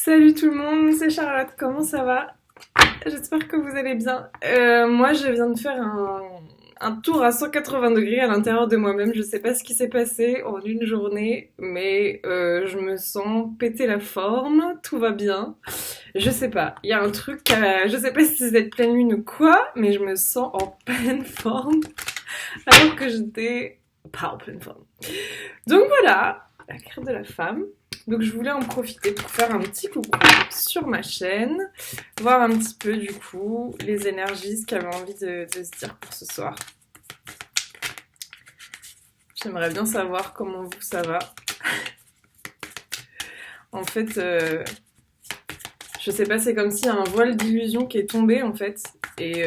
Salut tout le monde, c'est Charlotte, comment ça va? J'espère que vous allez bien. Moi, je viens de faire un tour à 180 degrés à l'intérieur de moi-même. Je sais pas ce qui s'est passé en une journée, mais je me sens péter la forme, tout va bien. Je sais pas, il y a un truc, je sais pas si c'est cette pleine lune ou quoi, mais je me sens en pleine forme, alors que j'étais pas en pleine forme. Donc voilà, la carte de la femme. Donc je voulais en profiter pour faire un petit coucou sur ma chaîne, voir un petit peu du coup les énergies, ce qu'elle avait envie de se dire pour ce soir. J'aimerais bien savoir comment vous ça va. En fait, je sais pas, c'est comme s'il y a un voile d'illusion qui est tombé en fait. Et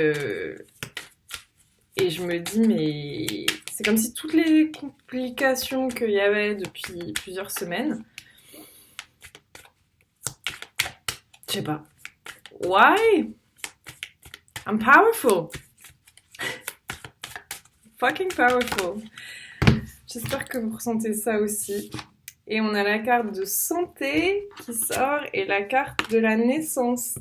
je me dis, mais c'est comme si toutes les complications qu'il y avait depuis plusieurs semaines, je sais pas. Why? I'm powerful. Fucking powerful. J'espère que vous ressentez ça aussi. Et on a la carte de santé qui sort et la carte de la naissance.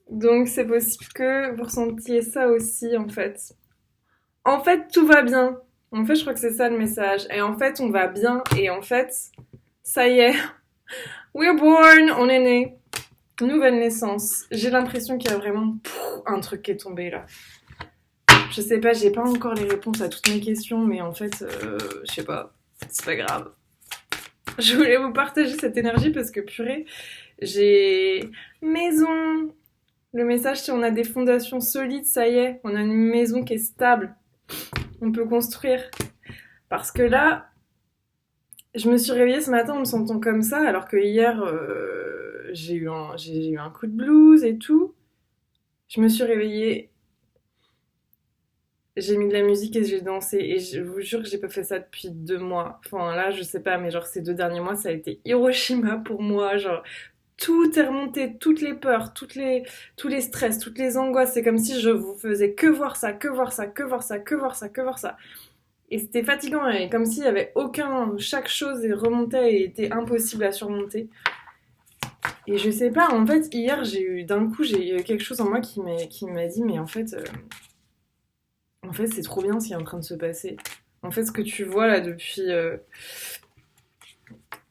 Donc c'est possible que vous ressentiez ça aussi en fait. En fait, tout va bien. En fait, je crois que c'est ça le message. Et en fait, on va bien. Et en fait, ça y est. We're born. On est né. Nouvelle naissance. J'ai l'impression qu'il y a vraiment un truc qui est tombé là. Je sais pas, j'ai pas encore les réponses à toutes mes questions, mais en fait, je sais pas. C'est pas grave. Je voulais vous partager cette énergie parce que purée, j'ai maison. Le message, c'est on a des fondations solides, ça y est. On a une maison qui est stable. On peut construire. Parce que là, je me suis réveillée ce matin en me sentant comme ça, alors que hier, j'ai eu un coup de blues et tout. Je me suis réveillée, j'ai mis de la musique et j'ai dansé. Et je vous jure que j'ai pas fait ça depuis 2 mois. Enfin là, je sais pas, mais genre ces 2 derniers mois, ça a été Hiroshima pour moi. Genre, tout est remonté, toutes les peurs, tous les stress, toutes les angoisses. C'est comme si je vous faisais que voir ça, que voir ça, que voir ça, que voir ça, que voir ça. Et c'était fatigant, et comme s'il y avait chaque chose remontait et était impossible à surmonter. Et je sais pas, en fait, hier, d'un coup, j'ai eu quelque chose en moi qui m'a dit, mais en fait, c'est trop bien ce qui est en train de se passer. En fait, ce que tu vois là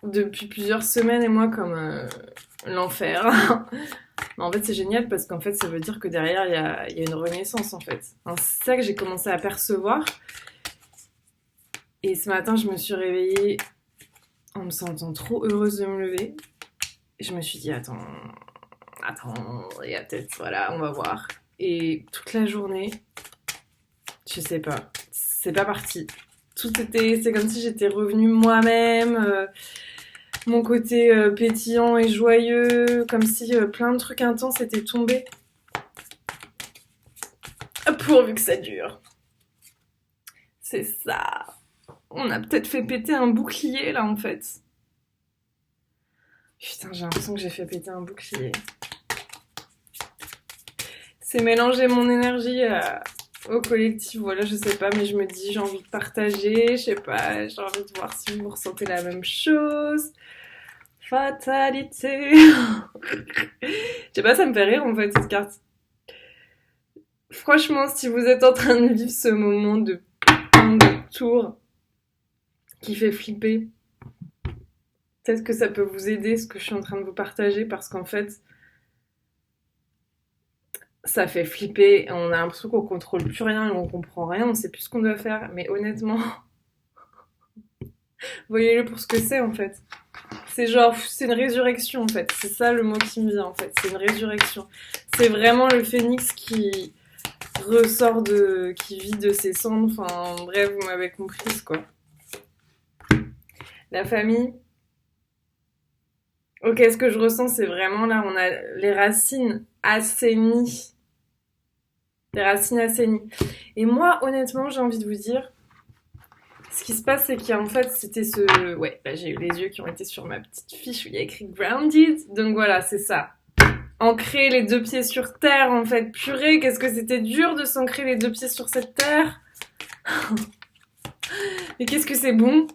depuis plusieurs semaines et mois comme l'enfer. Mais en fait, c'est génial parce qu'en fait, ça veut dire que derrière, il y a une renaissance, en fait. Alors, c'est ça que j'ai commencé à percevoir. Et ce matin, je me suis réveillée en me sentant trop heureuse de me lever. Et je me suis dit, attends, il y a peut-être, voilà, on va voir. Et toute la journée, je sais pas, c'est pas parti. C'est comme si j'étais revenue moi-même, mon côté pétillant et joyeux, comme si plein de trucs intenses étaient tombés. Pourvu que ça dure. C'est ça. On a peut-être fait péter un bouclier là en fait. Putain, j'ai l'impression que j'ai fait péter un bouclier. C'est mélanger mon énergie au collectif, voilà, je sais pas, mais je me dis, j'ai envie de partager, je sais pas, j'ai envie de voir si vous ressentez la même chose. Fatalité. Je sais pas, ça me fait rire en fait cette carte. Franchement, si vous êtes en train de vivre ce moment de putain de tour qui fait flipper, peut-être que ça peut vous aider ce que je suis en train de vous partager parce qu'en fait, ça fait flipper, on a l'impression qu'on contrôle plus rien et on comprend rien, on sait plus ce qu'on doit faire, mais honnêtement, voyez-le pour ce que c'est en fait. C'est genre, c'est une résurrection en fait, c'est ça le mot qui me vient en fait, c'est une résurrection. C'est vraiment le phénix qui qui vit de ses cendres, enfin bref, vous m'avez comprise quoi. La famille, ok, ce que je ressens c'est vraiment là, on a les racines assainies. Des racines assainies. Et moi, honnêtement, j'ai envie de vous dire, ce qui se passe, c'est qu'il y a en fait, c'était ce... Ouais, là j'ai eu les yeux qui ont été sur ma petite fiche où il y a écrit Grounded. Donc voilà, c'est ça. Ancrer les 2 pieds sur terre, en fait. Purée, qu'est-ce que c'était dur de s'ancrer les 2 pieds sur cette terre. Mais qu'est-ce que c'est bon.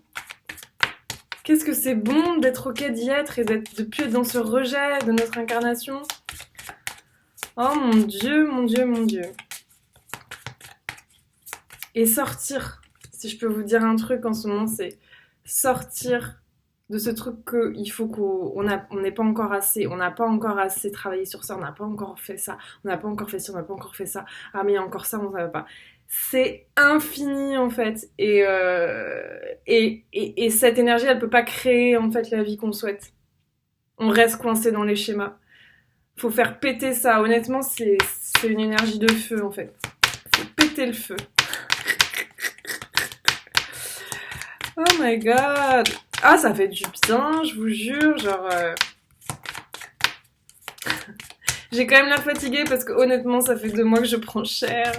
Qu'est-ce que c'est bon d'être ok d'y être et de plus être dans ce rejet de notre incarnation. Oh mon Dieu, mon Dieu, mon Dieu. Et sortir, si je peux vous dire un truc en ce moment, c'est sortir de ce truc qu'il faut qu'on n'ait pas encore assez, on n'a pas encore assez travaillé sur ça, on n'a pas encore fait ça, on n'a pas encore fait ci, on n'a pas encore fait ça, ah mais il y a encore ça, on ne savait pas. C'est infini en fait, et cette énergie, elle peut pas créer en fait la vie qu'on souhaite. On reste coincé dans les schémas. Faut faire péter ça, honnêtement, c'est une énergie de feu en fait. Faut péter le feu. Oh my god. Ah, ça fait du bien, je vous jure, genre... J'ai quand même l'air fatiguée parce que honnêtement, ça fait 2 mois que je prends cher.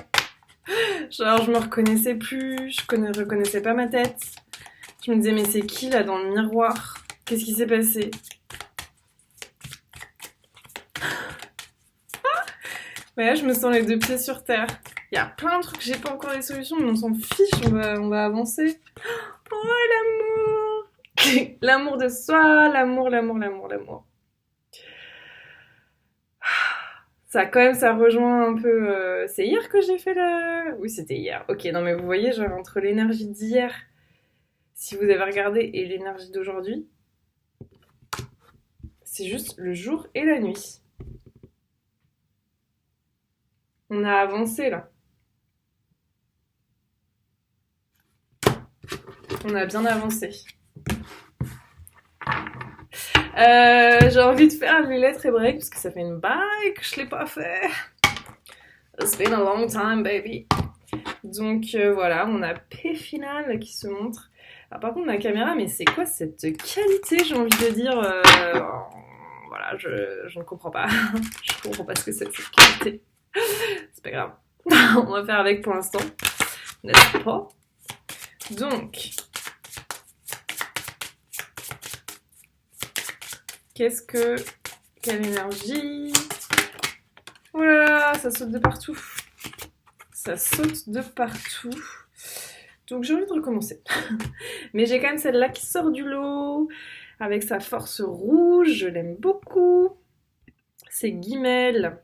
Genre, je me reconnaissais plus, reconnaissais pas ma tête. Je me disais, mais c'est qui là dans le miroir? Qu'est-ce qui s'est passé? Ouais, là, je me sens les 2 pieds sur terre. Il y a plein de trucs, j'ai pas encore les solutions, mais on s'en fiche, on va avancer. Oh, l'amour! L'amour de soi, l'amour. Ça, quand même, ça rejoint un peu... C'est hier que j'ai fait le... Oui, c'était hier. Ok, non mais vous voyez, genre, entre l'énergie d'hier, si vous avez regardé, et l'énergie d'aujourd'hui, c'est juste le jour et la nuit. On a avancé, là. On a bien avancé. J'ai envie de faire les lettres hébraïques parce que ça fait une baille que je l'ai pas fait. It's been a long time, baby. Donc voilà, on a P final qui se montre. Alors, par contre, ma caméra, mais c'est quoi cette qualité, j'ai envie de dire voilà, je ne comprends pas. Je comprends pas ce que c'est cette qualité. C'est pas grave. On va faire avec pour l'instant. N'est-ce pas? Donc, quelle énergie? Oh là là, ça saute de partout. Ça saute de partout. Donc j'ai envie de recommencer. Mais j'ai quand même celle-là qui sort du lot, avec sa force rouge, je l'aime beaucoup. C'est Guimel,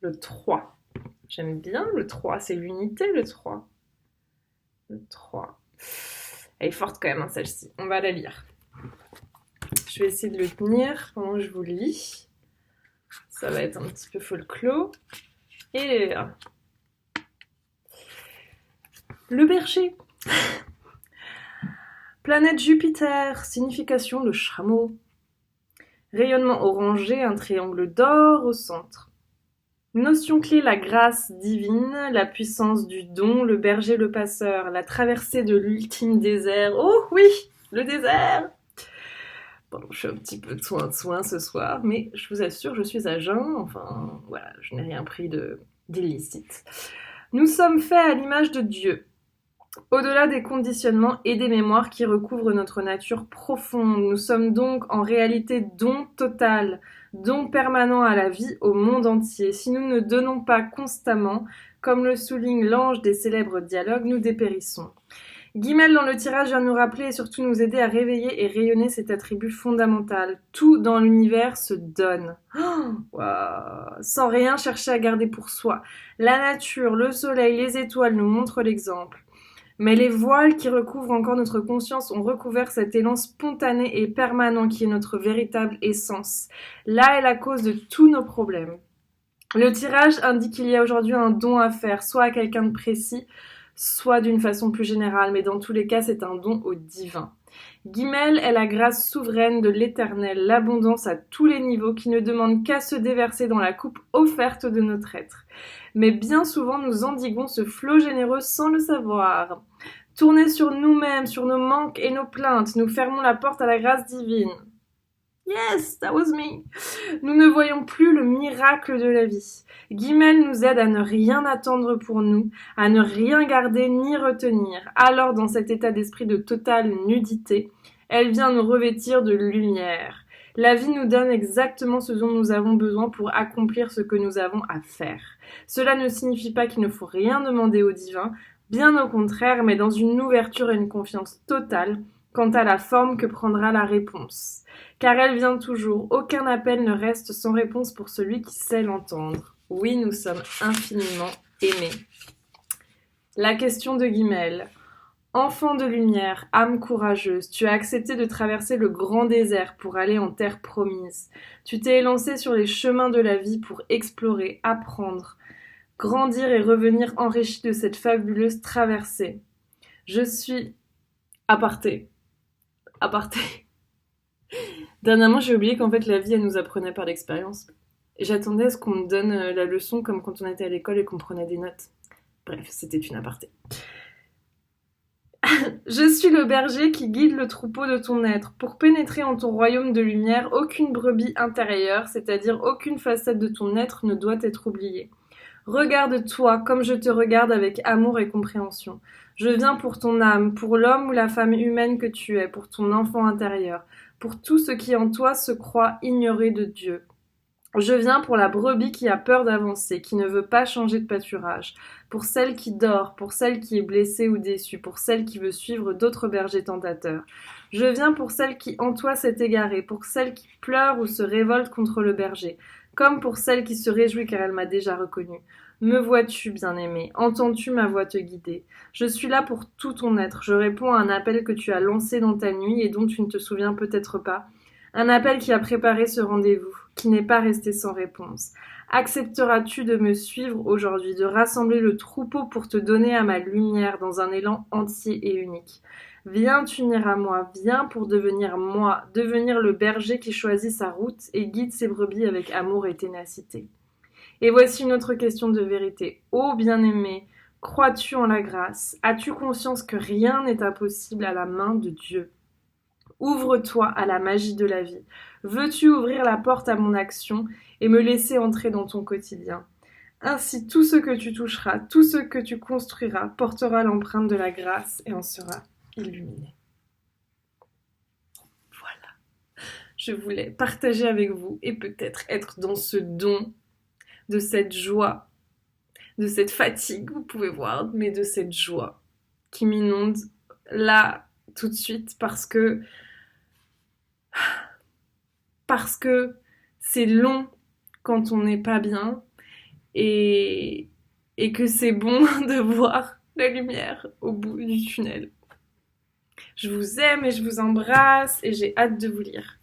le 3. J'aime bien le 3, c'est l'unité le 3. Le 3. Elle est forte quand même, hein, celle-ci. On va la lire. Je vais essayer de le tenir pendant que je vous le lis. Ça va être un petit peu folklore. Et là. Le berger. Planète Jupiter, signification le chameau. Rayonnement orangé, un triangle d'or au centre. Notion clé, la grâce divine, la puissance du don, le berger, le passeur, la traversée de l'ultime désert. Oh oui, le désert! Bon, je suis un petit peu de soin ce soir, mais je vous assure, je suis à jeun, enfin, voilà, je n'ai rien pris d'illicite. Nous sommes faits à l'image de Dieu. Au-delà des conditionnements et des mémoires qui recouvrent notre nature profonde, nous sommes donc en réalité don total, don permanent à la vie, au monde entier. Si nous ne donnons pas constamment, comme le souligne l'ange des célèbres dialogues, nous dépérissons. Guimel dans le tirage vient nous rappeler et surtout nous aider à réveiller et rayonner cet attribut fondamental. Tout dans l'univers se donne. Oh, wow. Sans rien chercher à garder pour soi. La nature, le soleil, les étoiles nous montrent l'exemple. Mais les voiles qui recouvrent encore notre conscience ont recouvert cet élan spontané et permanent qui est notre véritable essence. Là est la cause de tous nos problèmes. Le tirage indique qu'il y a aujourd'hui un don à faire, soit à quelqu'un de précis, soit d'une façon plus générale, mais dans tous les cas, c'est un don au divin. Guimel est la grâce souveraine de l'éternel, l'abondance à tous les niveaux qui ne demande qu'à se déverser dans la coupe offerte de notre être. Mais bien souvent, nous endiguons ce flot généreux sans le savoir. Tournés sur nous-mêmes, sur nos manques et nos plaintes, nous fermons la porte à la grâce divine. Yes, that was me. Nous ne voyons plus le miracle de la vie. Guimel nous aide à ne rien attendre pour nous, à ne rien garder ni retenir. Alors, dans cet état d'esprit de totale nudité, elle vient nous revêtir de lumière. La vie nous donne exactement ce dont nous avons besoin pour accomplir ce que nous avons à faire. Cela ne signifie pas qu'il ne faut rien demander au divin, bien au contraire, mais dans une ouverture et une confiance totale, quant à la forme que prendra la réponse. Car elle vient toujours, aucun appel ne reste sans réponse pour celui qui sait l'entendre. Oui, nous sommes infiniment aimés. La question de Guimel. Enfant de lumière, âme courageuse, tu as accepté de traverser le grand désert pour aller en terre promise. Tu t'es élancé sur les chemins de la vie pour explorer, apprendre, grandir et revenir enrichi de cette fabuleuse traversée. Je suis... Aparté. Aparté. Dernièrement, j'ai oublié qu'en fait la vie, elle nous apprenait par l'expérience. Et j'attendais à ce qu'on me donne la leçon comme quand on était à l'école et qu'on prenait des notes. Bref, c'était une aparté. Je suis le berger qui guide le troupeau de ton être. Pour pénétrer en ton royaume de lumière, aucune brebis intérieure, c'est-à-dire aucune facette de ton être, ne doit être oubliée. Regarde-toi comme je te regarde avec amour et compréhension. Je viens pour ton âme, pour l'homme ou la femme humaine que tu es, pour ton enfant intérieur, pour tout ce qui en toi se croit ignoré de Dieu. Je viens pour la brebis qui a peur d'avancer, qui ne veut pas changer de pâturage, pour celle qui dort, pour celle qui est blessée ou déçue, pour celle qui veut suivre d'autres bergers tentateurs. Je viens pour celle qui en toi s'est égarée, pour celle qui pleure ou se révolte contre le berger, comme pour celle qui se réjouit car elle m'a déjà reconnue. Me vois-tu, bien-aimé? Entends-tu ma voix te guider? Je suis là pour tout ton être. Je réponds à un appel que tu as lancé dans ta nuit et dont tu ne te souviens peut-être pas. Un appel qui a préparé ce rendez-vous, qui n'est pas resté sans réponse. Accepteras-tu de me suivre aujourd'hui, de rassembler le troupeau pour te donner à ma lumière dans un élan entier et unique? Viens t'unir à moi, viens pour devenir moi, devenir le berger qui choisit sa route et guide ses brebis avec amour et ténacité. Et voici une autre question de vérité. Ô bien-aimé, crois-tu en la grâce? As-tu conscience que rien n'est impossible à la main de Dieu? Ouvre-toi à la magie de la vie. Veux-tu ouvrir la porte à mon action et me laisser entrer dans ton quotidien? Ainsi, tout ce que tu toucheras, tout ce que tu construiras portera l'empreinte de la grâce et en sera illuminé. Voilà. Je voulais partager avec vous et peut-être être dans ce don de cette joie, de cette fatigue, vous pouvez voir, mais de cette joie qui m'inonde là tout de suite parce que c'est long quand on n'est pas bien et que c'est bon de voir la lumière au bout du tunnel. Je vous aime et je vous embrasse et j'ai hâte de vous lire.